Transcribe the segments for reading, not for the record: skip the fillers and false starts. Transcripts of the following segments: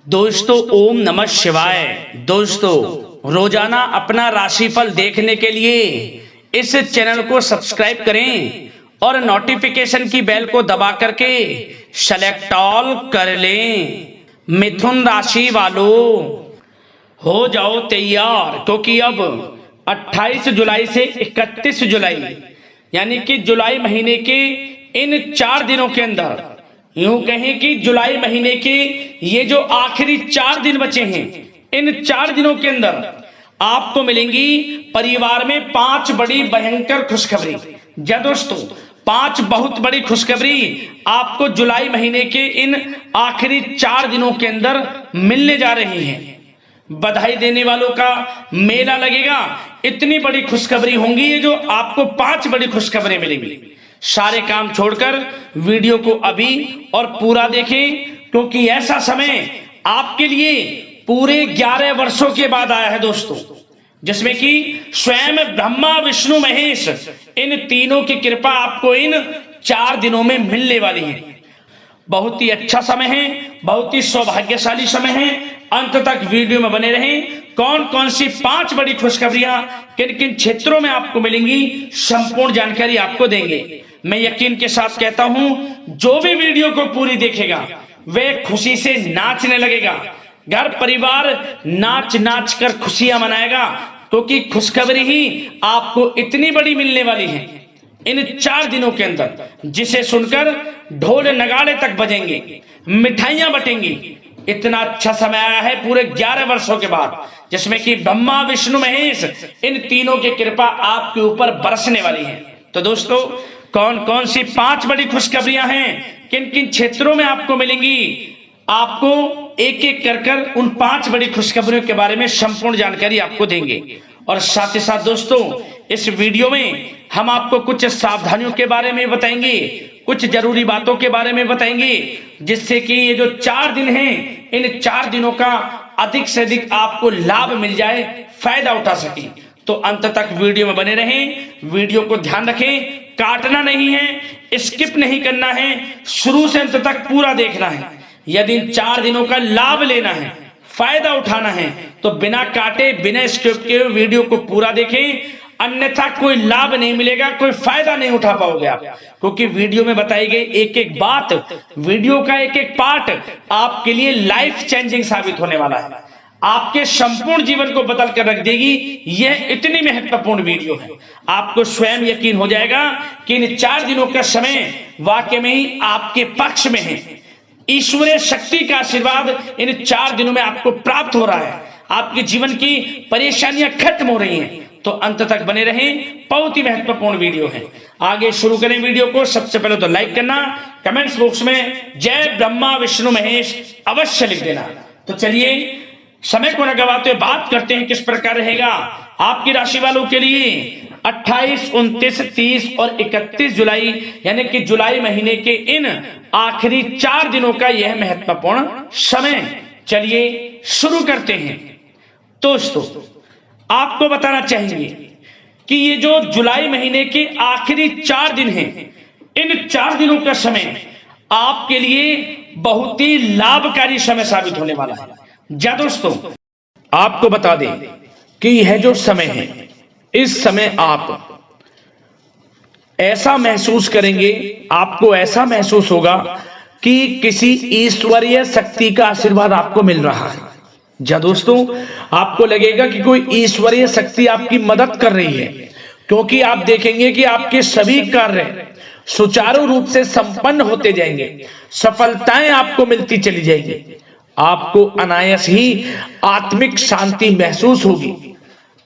दोस्तों ओम नमः शिवाय। दोस्तों रोजाना अपना राशिफल देखने के लिए इस चैनल को सब्सक्राइब करें और नोटिफिकेशन की बेल को दबा करके सेलेक्ट ऑल कर लें। मिथुन राशि वालों हो जाओ तैयार, क्योंकि अब 28 जुलाई से 31 जुलाई यानी कि जुलाई महीने के इन 4 दिनों के अंदर, यूं कहें कि जुलाई महीने के ये जो आखिरी 4 दिन बचे हैं, इन 4 दिनों के अंदर आपको मिलेंगी परिवार में 5 बड़ी भयंकर खुशखबरी। जी दोस्तों, 5 बहुत बड़ी खुशखबरी आपको जुलाई महीने के इन आखिरी 4 दिनों के अंदर मिलने जा रही हैं। बधाई देने वालों का मेला लगेगा। इतनी बड़ी खुशखबरी होंगी ये जो आपको 5 बड़ी खुशखबरें मिलेंगी। सारे काम छोड़कर वीडियो को अभी और पूरा देखें, क्योंकि ऐसा समय आपके लिए पूरे 11 वर्षों के बाद आया है दोस्तों, जिसमें कि स्वयं ब्रह्मा विष्णु महेश इन तीनों की कृपा आपको इन 4 दिनों में मिलने वाली है। बहुत ही अच्छा समय है, बहुत ही सौभाग्यशाली समय है। अंत तक वीडियो में बने रहें। कौन कौन सी 5 बड़ी खुशखबरियां किन किन क्षेत्रों में आपको मिलेंगी, संपूर्ण जानकारी आपको देंगे। मैं यकीन के साथ कहता हूं, जो भी वीडियो को पूरी देखेगा वह खुशी से नाचने लगेगा। घर परिवार नाच नाच कर खुशियां मनाएगा, क्योंकि खुशखबरी ही आपको इतनी बड़ी मिलने वाली है इन 4 दिनों के अंदर, जिसे सुनकर ढोल नगाड़े तक बजेंगे, मिठाइयां बटेंगी। इतना अच्छा समय आया है पूरे 11 वर्षों के बाद, जिसमें कि ब्रह्मा विष्णु महेश इन तीनों की कृपा आपके ऊपर बरसने वाली है। तो दोस्तों, कौन कौन सी 5 बड़ी खुशखबरियां हैं, किन किन क्षेत्रों में आपको मिलेंगी, आपको एक एक कर उन 5 बड़ी खुशखबरियों के बारे में संपूर्ण जानकारी आपको देंगे। और साथ ही साथ दोस्तों, इस वीडियो में हम आपको कुछ सावधानियों के बारे में बताएंगे, कुछ जरूरी बातों के बारे में बताएंगे, जिससे कि ये जो 4 दिन हैं, इन 4 दिनों का अधिक से अधिक आपको लाभ मिल जाए, फायदा उठा सके। तो अंत तक वीडियो में बने रहें। वीडियो को ध्यान रखें, काटना नहीं है, स्किप नहीं करना है, शुरू से अंत तक पूरा देखना है। यदि इन 4 दिनों का लाभ लेना है, फायदा उठाना है, तो बिना काटे बिना स्किप के वीडियो को पूरा देखें, अन्यथा कोई लाभ नहीं मिलेगा, कोई फायदा नहीं उठा पाओगे आप। क्योंकि वीडियो में बताई गई एक एक बात, वीडियो का एक एक पार्ट आपके लिए लाइफ चेंजिंग साबित होने वाला है, आपके संपूर्ण जीवन को बदल कर रख देगी। यह इतनी महत्वपूर्ण वीडियो है, आपको स्वयं यकीन हो जाएगा कि इन 4 दिनों का समय वाकई में ही आपके पक्ष में है। ईश्वरीय शक्ति का आशीर्वाद इन 4 दिनों में आपको प्राप्त हो रहा है, आपके जीवन की परेशानियां खत्म हो रही हैं। तो अंत तक बने रहें, बहुत ही महत्वपूर्ण वीडियो है। आगे शुरू करें वीडियो को। सबसे पहले तो लाइक करना, कमेंट्स बॉक्स में जय ब्रह्मा विष्णु महेश अवश्य लिख देना। तो चलिए समय को न गवाते हुए बात करते हैं किस प्रकार रहेगा आपकी राशि वालों के लिए 28, 29, 30 और 31 जुलाई यानी कि जुलाई महीने के इन आखिरी 4 दिनों का यह महत्वपूर्ण समय। चलिए शुरू करते हैं। दोस्तों, आपको बताना चाहिए कि ये जो जुलाई महीने के आखिरी 4 दिन हैं, इन 4 दिनों का समय आपके लिए बहुत ही लाभकारी समय साबित होने वाला है। जा दोस्तों, आपको बता दें कि यह जो समय है, इस समय आप ऐसा महसूस करेंगे, आपको ऐसा महसूस होगा कि किसी ईश्वरीय शक्ति का आशीर्वाद आपको मिल रहा है। जा दोस्तों, आपको लगेगा कि कोई ईश्वरीय शक्ति आपकी मदद कर रही है, क्योंकि आप देखेंगे कि आपके सभी कार्य सुचारू रूप से संपन्न होते जाएंगे, सफलताएं आपको मिलती चली जाएंगी, आपको अनायास ही आत्मिक शांति महसूस होगी।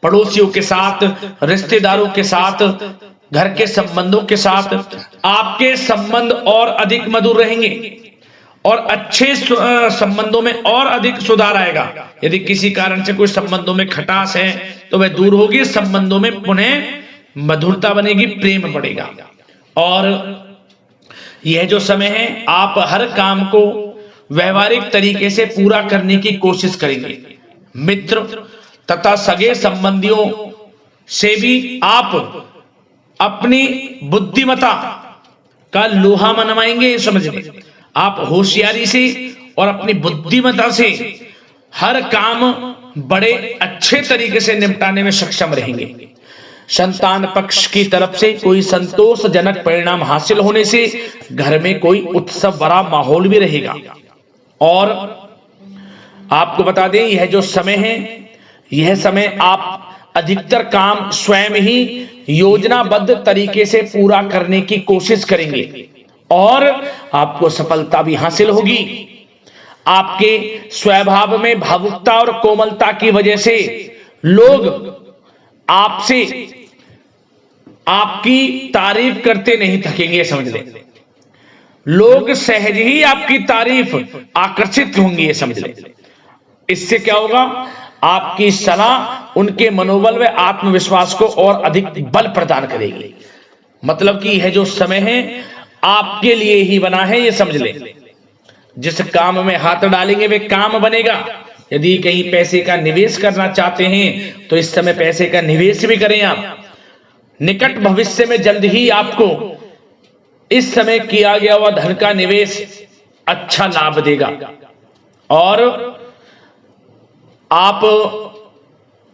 पड़ोसियों के साथ, रिश्तेदारों के साथ, घर के संबंधों के साथ आपके संबंध और अधिक मधुर रहेंगे और अच्छे संबंधों में और अधिक सुधार आएगा। यदि किसी कारण से कोई संबंधों में खटास है तो वह दूर होगी, संबंधों में पुनः मधुरता बनेगी, प्रेम बढ़ेगा। और यह जो समय है, आप हर काम को व्यवहारिक तरीके से पूरा करने की कोशिश करेंगे। मित्र तथा सगे संबंधियों से भी आप अपनी बुद्धिमत्ता का लोहा मनवाएंगे। समझ लें, आप होशियारी से और अपनी बुद्धिमत्ता से हर काम बड़े अच्छे तरीके से निपटाने में सक्षम रहेंगे। संतान पक्ष की तरफ से कोई संतोषजनक परिणाम हासिल होने से घर में कोई उत्सव भरा माहौल भी रहेगा। और आपको बता दें, यह जो समय है, यह समय आप अधिकतर काम स्वयं ही योजनाबद्ध तरीके से पूरा करने की कोशिश करेंगे और आपको सफलता भी हासिल होगी। आपके स्वभाव में भावुकता और कोमलता की वजह से लोग आपसे आपकी तारीफ करते नहीं थकेंगे, समझ लें। लोग सहज ही आपकी तारीफ आकर्षित होंगी, ये समझ लें। इससे क्या होगा, आपकी सलाह उनके मनोबल व आत्मविश्वास को और अधिक बल प्रदान करेगी। मतलब कि यह जो समय है आपके लिए ही बना है, ये समझ लें। जिस काम में हाथ डालेंगे वे काम बनेगा। यदि कहीं पैसे का निवेश करना चाहते हैं तो इस समय पैसे का निवेश भी करें आप। निकट भविष्य में जल्द ही आपको इस समय किया गया हुआ धन का निवेश अच्छा लाभ देगा। और आप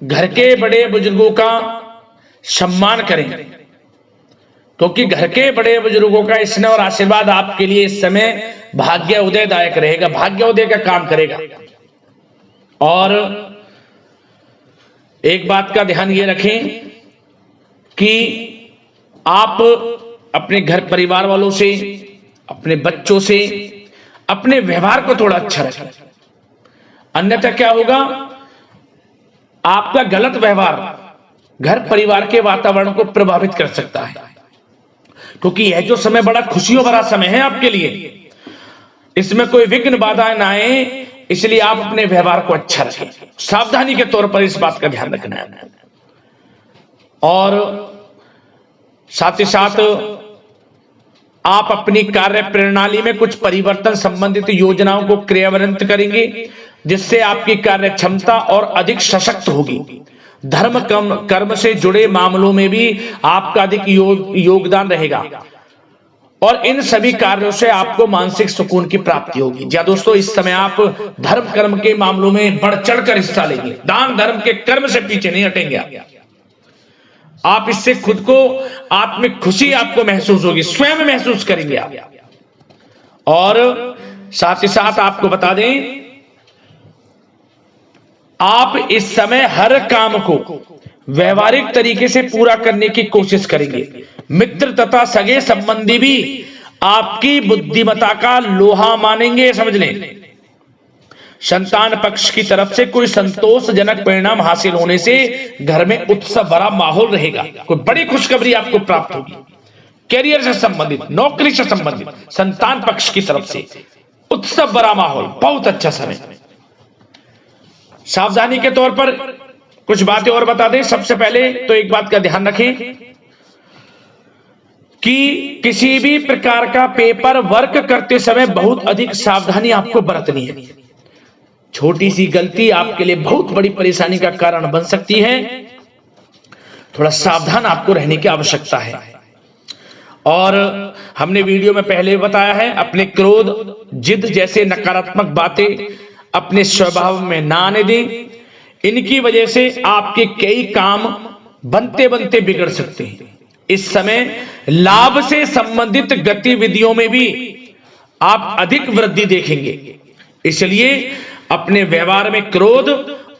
घर के बड़े बुजुर्गों का सम्मान करें, क्योंकि घर के बड़े बुजुर्गों का स्नेह और आशीर्वाद आपके लिए इस समय भाग्य उदयदायक रहेगा, भाग्य उदय का काम करेगा। और एक बात का ध्यान ये रखें कि आप अपने घर परिवार वालों से, अपने बच्चों से अपने व्यवहार को थोड़ा अच्छा रखें। अन्यथा क्या होगा, आपका गलत व्यवहार घर परिवार के वातावरण को प्रभावित कर सकता है। क्योंकि यह जो समय बड़ा खुशियों भरा समय है आपके लिए, इसमें कोई विघ्न बाधा ना आए, इसलिए आप अपने व्यवहार को अच्छा रखें। सावधानी के तौर पर इस बात का ध्यान रखना है। और साथ ही साथ आप अपनी कार्य प्रणाली में कुछ परिवर्तन संबंधित योजनाओं को क्रियान्वित करेंगे, जिससे आपकी कार्य क्षमता और अधिक सशक्त होगी। धर्म कर्म से जुड़े मामलों में भी आपका अधिक योगदान रहेगा और इन सभी कार्यों से आपको मानसिक सुकून की प्राप्ति होगी। जी दोस्तों, इस समय आप धर्म कर्म के मामलों में बढ़ चढ़कर हिस्सा लेंगे। दान धर्म के कर्म से पीछे नहीं हटेंगे आप। इससे खुद को आत्मिक खुशी आपको महसूस होगी, स्वयं महसूस करेंगे आप। और साथ ही साथ आपको बता दें, आप इस समय हर काम को व्यवहारिक तरीके से पूरा करने की कोशिश करेंगे। मित्र तथा सगे संबंधी भी आपकी बुद्धिमत्ता का लोहा मानेंगे, समझ लें। संतान पक्ष की तरफ से कोई संतोषजनक परिणाम हासिल होने से घर में उत्सव भरा माहौल रहेगा। कोई बड़ी खुशखबरी आपको प्राप्त होगी। कैरियर से संबंधित, नौकरी से संबंधित, संतान पक्ष की तरफ से उत्सव भरा माहौल, बहुत अच्छा समय। सावधानी के तौर पर कुछ बातें और बता दें। सबसे पहले तो एक बात का ध्यान रखें कि किसी भी प्रकार का पेपर वर्क करते समय बहुत अधिक सावधानी आपको बरतनी है। छोटी सी गलती आपके लिए बहुत बड़ी परेशानी का कारण बन सकती है। थोड़ा सावधान आपको रहने की आवश्यकता है। और हमने वीडियो में पहले बताया है, अपने क्रोध, जिद जैसे नकारात्मक बातें अपने स्वभाव में ना आने दें। इनकी वजह से आपके कई काम बनते बनते बिगड़ सकते हैं। इस समय लाभ से संबंधित गतिविधियों में भी आप अधिक वृद्धि देखेंगे, इसलिए अपने व्यवहार में क्रोध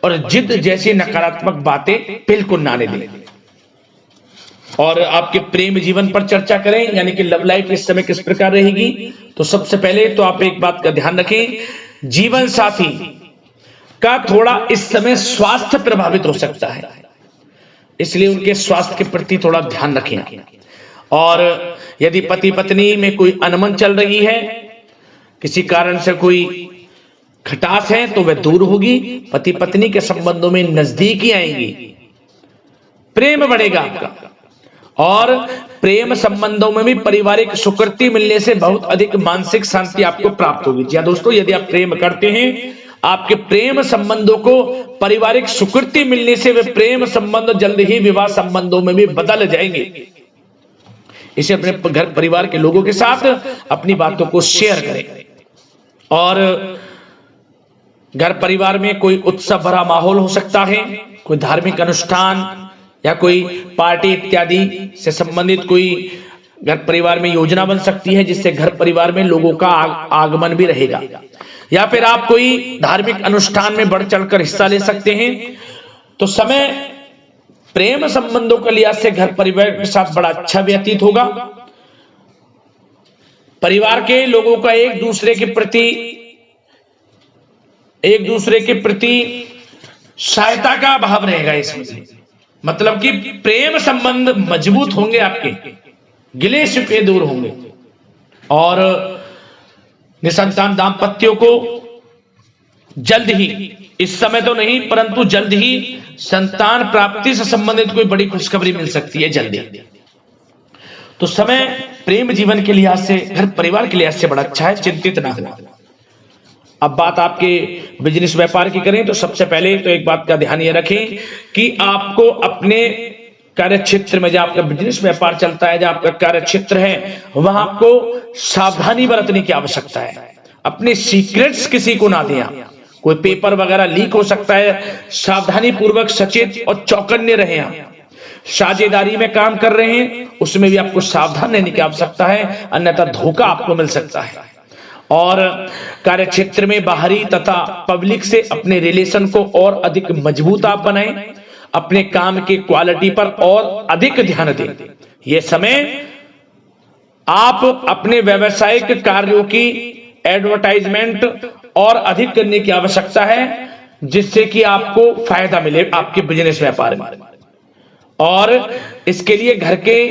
और जिद जैसी नकारात्मक बातें बिल्कुल ना आने दें। और आपके प्रेम जीवन पर चर्चा करें, यानी कि लव लाइफ इस समय किस प्रकार रहेगी। तो सबसे पहले तो आप एक बात का ध्यान रखें, जीवन साथी का थोड़ा इस समय स्वास्थ्य प्रभावित हो सकता है, इसलिए उनके स्वास्थ्य के प्रति थोड़ा ध्यान रखें। और यदि पति पत्नी में कोई अनबन चल रही है, किसी कारण से कोई खटास है, तो वह दूर होगी। पति पत्नी के संबंधों में नजदीकी आएंगी, प्रेम बढ़ेगा आपका। और प्रेम संबंधों में भी पारिवारिक स्वीकृति मिलने से बहुत अधिक मानसिक शांति आपको प्राप्त होगी। जी दोस्तों, यदि आप प्रेम करते हैं, आपके प्रेम संबंधों को पारिवारिक स्वीकृति मिलने से वे प्रेम संबंध जल्द ही विवाह संबंधों में भी बदल जाएंगे। इसे अपने घर परिवार के लोगों के साथ अपनी बातों को शेयर करें। और घर परिवार में कोई उत्सव भरा माहौल हो सकता है, कोई धार्मिक अनुष्ठान या कोई पार्टी इत्यादि से संबंधित कोई घर परिवार में योजना बन सकती है, जिससे घर परिवार में लोगों का आगमन भी रहेगा। या फिर आप कोई धार्मिक अनुष्ठान में बढ़ चढ़कर हिस्सा ले सकते हैं। तो समय प्रेम संबंधों के लिहाज से घर परिवार के साथ बड़ा अच्छा व्यतीत होगा। परिवार के लोगों का एक दूसरे के प्रति सहायता का भाव रहेगा इसमें, मतलब कि प्रेम संबंध मजबूत होंगे, आपके गिले शिकवे दूर होंगे। और निसंतान दाम्पत्यों को जल्द ही, इस समय तो नहीं परंतु जल्द ही संतान प्राप्ति से संबंधित कोई बड़ी खुशखबरी मिल सकती है जल्दी। तो समय प्रेम जीवन के लिहाज से, घर परिवार के लिहाज से बड़ा अच्छा है, चिंतित ना हो। अब बात आपके बिजनेस व्यापार की करें तो सबसे पहले तो एक बात का ध्यान ये रखें कि आपको अपने कार्य क्षेत्र में, जहां आपका बिजनेस व्यापार चलता है, जहां आपका कार्य क्षेत्र है, वहां आपको सावधानी बरतने की आवश्यकता है। अपने सीक्रेट्स किसी को ना दें। कोई पेपर वगैरह लीक हो सकता है, सावधानी पूर्वक सचेत और चौकन्ने रहें। आप साझेदारी में काम कर रहे हैं, उसमें भी आपको सावधान रहने की आवश्यकता है, अन्यथा धोखा आपको मिल सकता है। और कार्य क्षेत्र में बाहरी तथा पब्लिक से अपने रिलेशन को और अधिक मजबूत आप बनाएं। अपने काम की क्वालिटी पर और अधिक ध्यान दें। यह समय आप अपने व्यावसायिक कार्यों की एडवर्टाइजमेंट और अधिक करने की आवश्यकता है, जिससे कि आपको फायदा मिले आपके बिजनेस व्यापार में। और इसके लिए घर के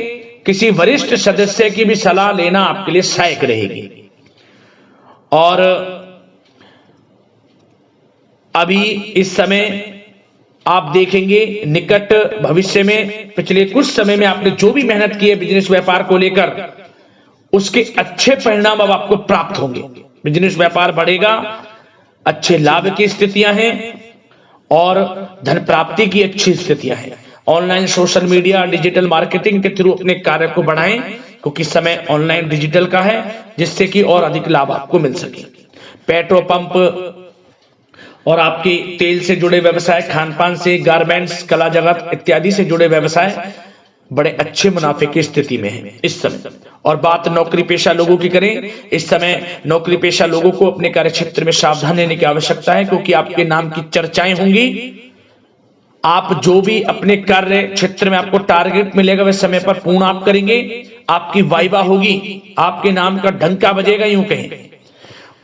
किसी वरिष्ठ सदस्य की भी सलाह लेना आपके लिए सहायक रहेगी। और अभी इस समय आप देखेंगे निकट भविष्य में, पिछले कुछ समय में आपने जो भी मेहनत की है बिजनेस व्यापार को लेकर, उसके अच्छे परिणाम अब आपको प्राप्त होंगे। बिजनेस व्यापार बढ़ेगा, अच्छे लाभ की स्थितियां हैं और धन प्राप्ति की अच्छी स्थितियां हैं। Online social media digital marketing के थ्रू अपने कार्य को बढ़ाएं, क्योंकि समय ऑनलाइन डिजिटल का है, जिससे कि और अधिक लाभ आपको मिल सके। पेट्रोल पंप और आपके तेल से जुड़े व्यवसाय, खान पान से, गारमेंट्स, कला जगत इत्यादि से जुड़े व्यवसाय बड़े अच्छे मुनाफे की स्थिति में है इस समय। और बात नौकरी पेशा लोगों की करें, इस समय नौकरी पेशा लोगों को अपने कार्य क्षेत्र में सावधान रहने की आवश्यकता है, क्योंकि आपके नाम की चर्चाएं होंगी। आप जो भी अपने कार्य क्षेत्र में आपको टारगेट मिलेगा वह समय पर पूर्ण आप करेंगे। आपकी वाइवा होगी, आपके नाम का डंका बजेगा, यूं कहें।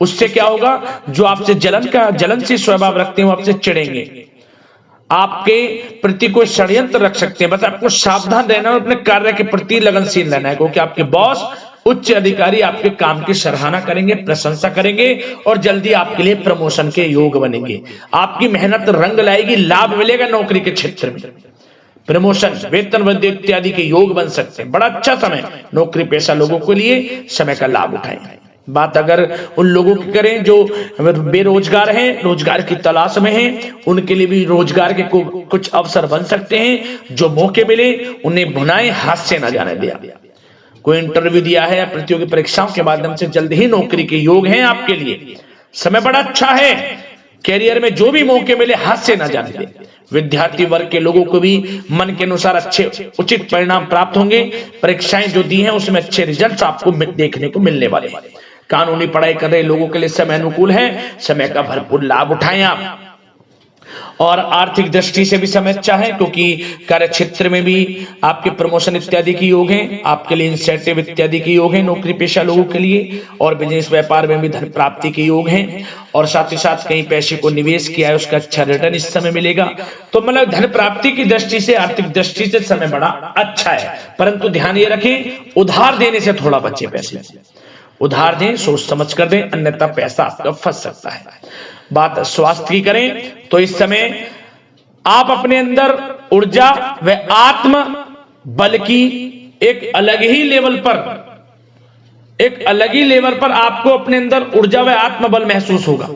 उससे क्या होगा, जो आपसे जलन से स्वभाव रखते हैं वो आपसे चिढ़ेंगे, आपके प्रति कोई षड्यंत्र रख सकते हैं। बस आपको सावधान रहना और अपने कार्य के प्रति लगनशील रहना है, क्योंकि आपके बॉस, उच्च अधिकारी आपके काम की सराहना करेंगे, प्रशंसा करेंगे और जल्दी आपके लिए प्रमोशन के योग बनेंगे। आपकी मेहनत रंग लाएगी, लाभ मिलेगा नौकरी के क्षेत्र में, प्रमोशन, वेतन वृद्धि इत्यादि के योग बन सकते हैं। बड़ा अच्छा समय नौकरी पेशा लोगों के लिए, समय का लाभ उठाएं। बात अगर उन लोगों की करें जो बेरोजगार हैं, रोजगार की तलाश में हैं, उनके लिए भी रोजगार के कुछ अवसर बन सकते हैं। जो मौके मिले उन्हें भुनाएं, हाथ से न जाने दिया। कोई इंटरव्यू दिया है या प्रतियोगी परीक्षाओं के माध्यम से जल्द ही नौकरी के योग हैं आपके लिए। समय बड़ा अच्छा है, कैरियर में जो भी मौके मिले हाथ से न जाने दें। विद्यार्थी वर्ग के लोगों को भी मन के अनुसार अच्छे उचित परिणाम प्राप्त होंगे। परीक्षाएं जो दी हैं उसमें अच्छे रिजल्ट आपको देखने को मिलने वाले हैं। कानूनी पढ़ाई कर रहे लोगों के लिए समय अनुकूल है, समय का भरपूर लाभ उठाएं आप। और आर्थिक दृष्टि से भी समय अच्छा है, क्योंकि कार्य क्षेत्र में भी आपके प्रमोशन इत्यादि की योग हैं, आपके लिए इंसेंटिव इत्यादि के योग हैं नौकरी पेशा लोगों के लिए। और बिजनेस व्यापार में भी धन प्राप्ति के योग हैं, और साथ ही साथ कहीं पैसे को निवेश किया है उसका अच्छा रिटर्न इस समय मिलेगा। तो मतलब धन प्राप्ति की दृष्टि से, आर्थिक दृष्टि से समय बड़ा अच्छा है। परंतु ध्यान ये रखें, उधार देने से थोड़ा बचे। पैसे उधार दें, सोच समझ कर दें, अन्यथा पैसा आपका फंस सकता है। बात स्वास्थ्य की करें तो इस समय आप अपने अंदर ऊर्जा व आत्म बल की एक अलग ही लेवल पर आपको अपने अंदर ऊर्जा व आत्म बल महसूस होगा।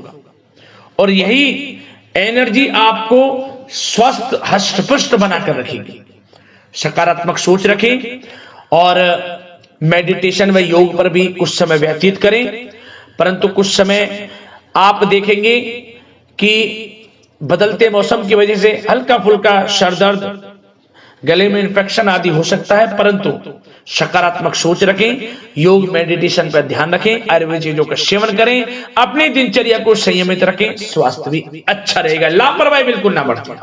और यही एनर्जी आपको स्वस्थ हष्ट-पुष्ट बनाकर रखेगी। सकारात्मक सोच रखें और मेडिटेशन व योग पर भी कुछ समय व्यतीत करें। परंतु कुछ समय आप देखेंगे कि बदलते मौसम की वजह से हल्का फुल्का सर दर्द, गले में इन्फेक्शन आदि हो सकता है, परंतु सकारात्मक सोच रखें, योग मेडिटेशन पर ध्यान रखें, आयुर्वेद चीजों का सेवन करें, अपनी दिनचर्या को संयमित रखें, स्वास्थ्य भी अच्छा रहेगा। लापरवाही बिल्कुल ना बरतें।